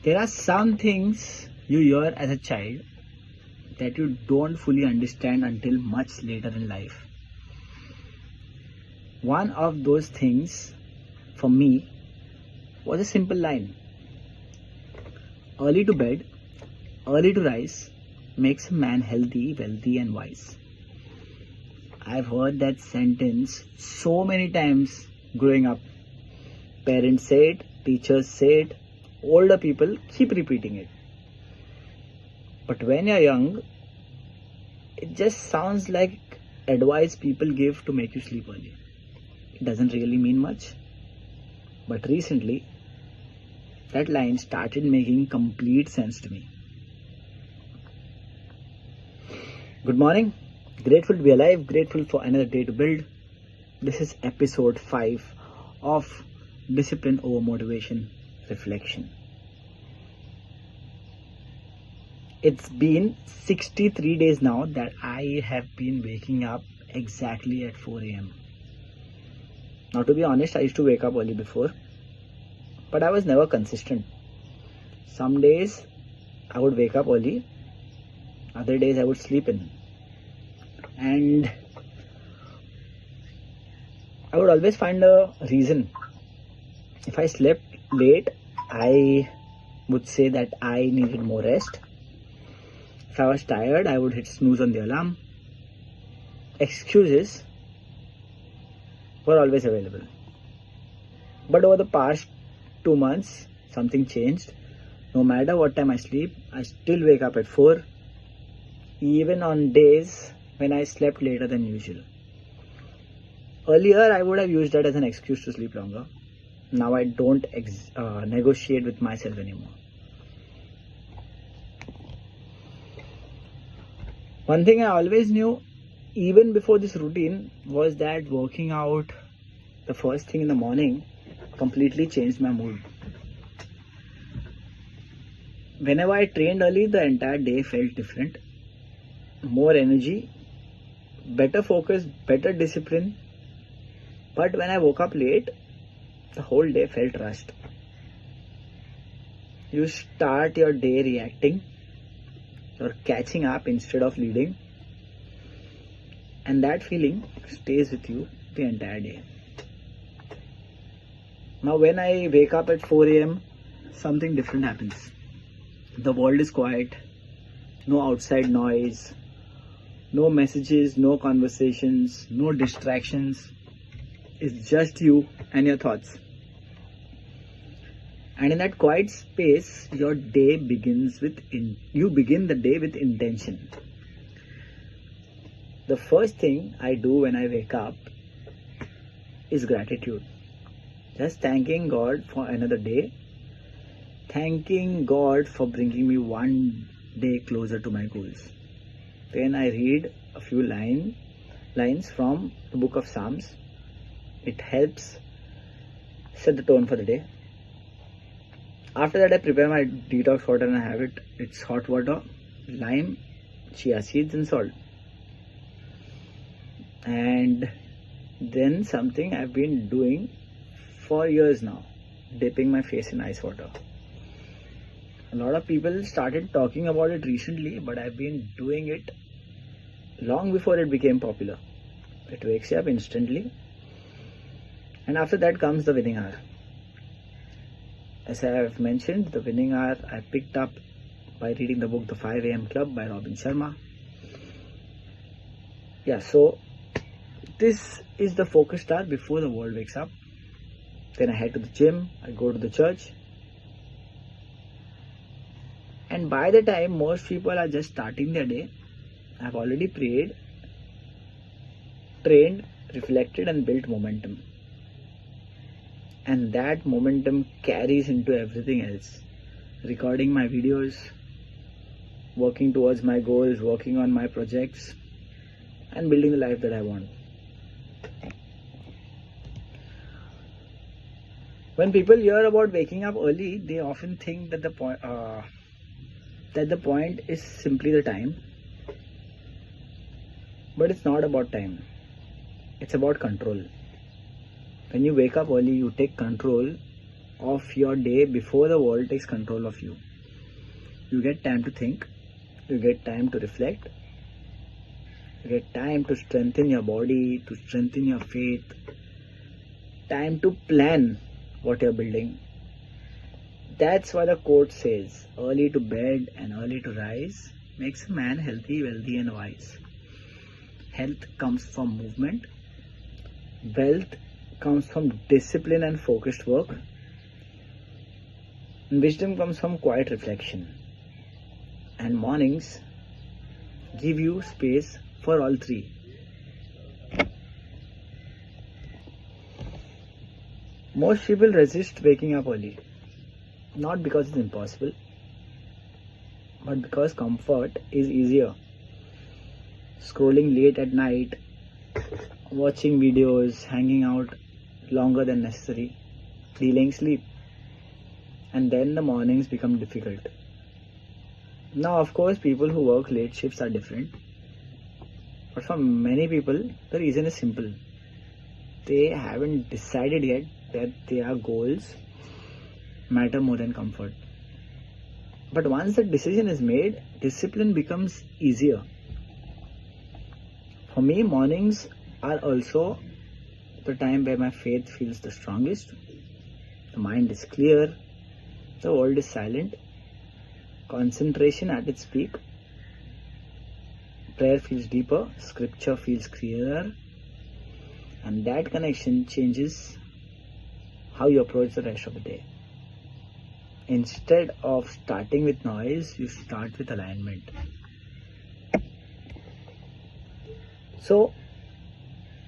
There are some things you hear as a child that you don't fully understand until much later in life. One of those things for me was a simple line: early to bed, early to rise makes a man healthy, wealthy, and wise. I've heard that sentence so many times growing up. Parents say it, teachers say it, older people keep repeating it. But when you're young, it just sounds like advice people give to make you sleep early. It doesn't really mean much. But recently, that line started making complete sense to me. Good morning. Grateful to be alive, grateful for another day to build. This is episode 5 of Discipline over Motivation Reflection. It's been 63 days now that I have been waking up exactly at 4 a.m. Now, to be honest, I used to wake up early before, but I was never consistent. Some days I would wake up early, other days I would sleep in. And I would always find a reason. If I slept late, I would say that I needed more rest. If I was tired, I would hit snooze on the alarm. Excuses were always available. But over the past 2 months, something changed. No matter what time I sleep, I still wake up at 4, even on days when I slept later than usual. Earlier, I would have used that as an excuse to sleep longer. Now I don't negotiate with myself anymore. One thing I always knew, even before this routine, was that working out the first thing in the morning completely changed my mood. Whenever I trained early, the entire day felt different. More energy, better focus, better discipline. But when I woke up late, the whole day felt rushed. You start your day reacting. You're catching up instead of leading. And that feeling stays with you the entire day. Now when I wake up at 4 a.m., something different happens. The world is quiet. No outside noise. No messages, no conversations, no distractions. It's just you and your thoughts. And in that quiet space, your day begins with you begin the day with intention. The first thing I do when I wake up is gratitude. Just thanking God for another day. Thanking God for bringing me one day closer to my goals. Then I read a few lines from the book of Psalms. It helps set the tone for the day. After that, I prepare my detox water and I have it. It's hot water, lime, chia seeds and salt. And then something I've been doing for years now, dipping my face in ice water. A lot of people started talking about it recently, but I've been doing it long before it became popular. It wakes you up instantly. And after that comes the winning hour. As I have mentioned, the winning hour I picked up by reading the book The 5 a.m. Club by Robin Sharma. So this is the focused hour before the world wakes up. Then I head to the gym, I go to the church. And by the time most people are just starting their day, I've already prayed, trained, reflected and built momentum. And that momentum carries into everything else. Recording my videos, working towards my goals, working on my projects and building the life that I want. When people hear about waking up early, they often think that the point is simply the time. But it's not about time. It's about control. When you wake up early, you take control of your day before the world takes control of you. You get time to think, you get time to reflect, you get time to strengthen your body, to strengthen your faith, time to plan what you're building. That's why the quote says, early to bed and early to rise makes a man healthy, wealthy and wise. Health comes from movement. Wealth comes from discipline and focused work. And wisdom comes from quiet reflection. And mornings give you space for all three. Most people resist waking up early. Not because it's impossible, but because comfort is easier. Scrolling late at night, watching videos, hanging out longer than necessary, delaying sleep. And then the mornings become difficult. Now, of course, people who work late shifts are different. But for many people, the reason is simple. They haven't decided yet that their goals matter more than comfort. But once the decision is made, discipline becomes easier. For me, mornings are also the time where my faith feels the strongest. The mind is clear, the world is silent, concentration at its peak, prayer feels deeper, scripture feels clearer, and that connection changes how you approach the rest of the day. Instead of starting with noise, you start with alignment. So,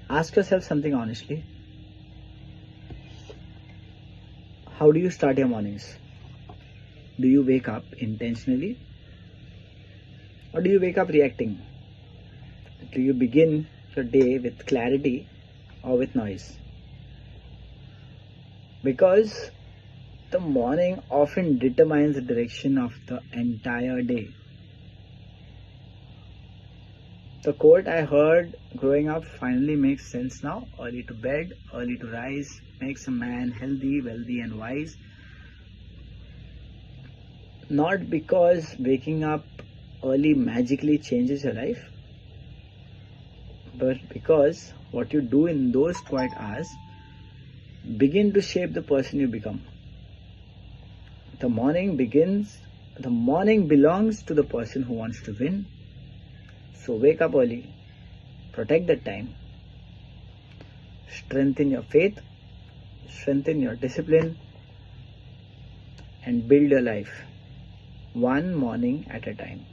ask yourself something honestly. How do you start your mornings? Do you wake up intentionally? Or do you wake up reacting? Do you begin your day with clarity or with noise? Because the morning often determines the direction of the entire day. The quote I heard growing up finally makes sense now. Early to bed, early to rise makes a man healthy, wealthy and wise. Not because waking up early magically changes your life, but because what you do in those quiet hours begin to shape the person you become. The morning belongs to the person who wants to win. So wake up early, protect that time, strengthen your faith, strengthen your discipline, and build your life one morning at a time.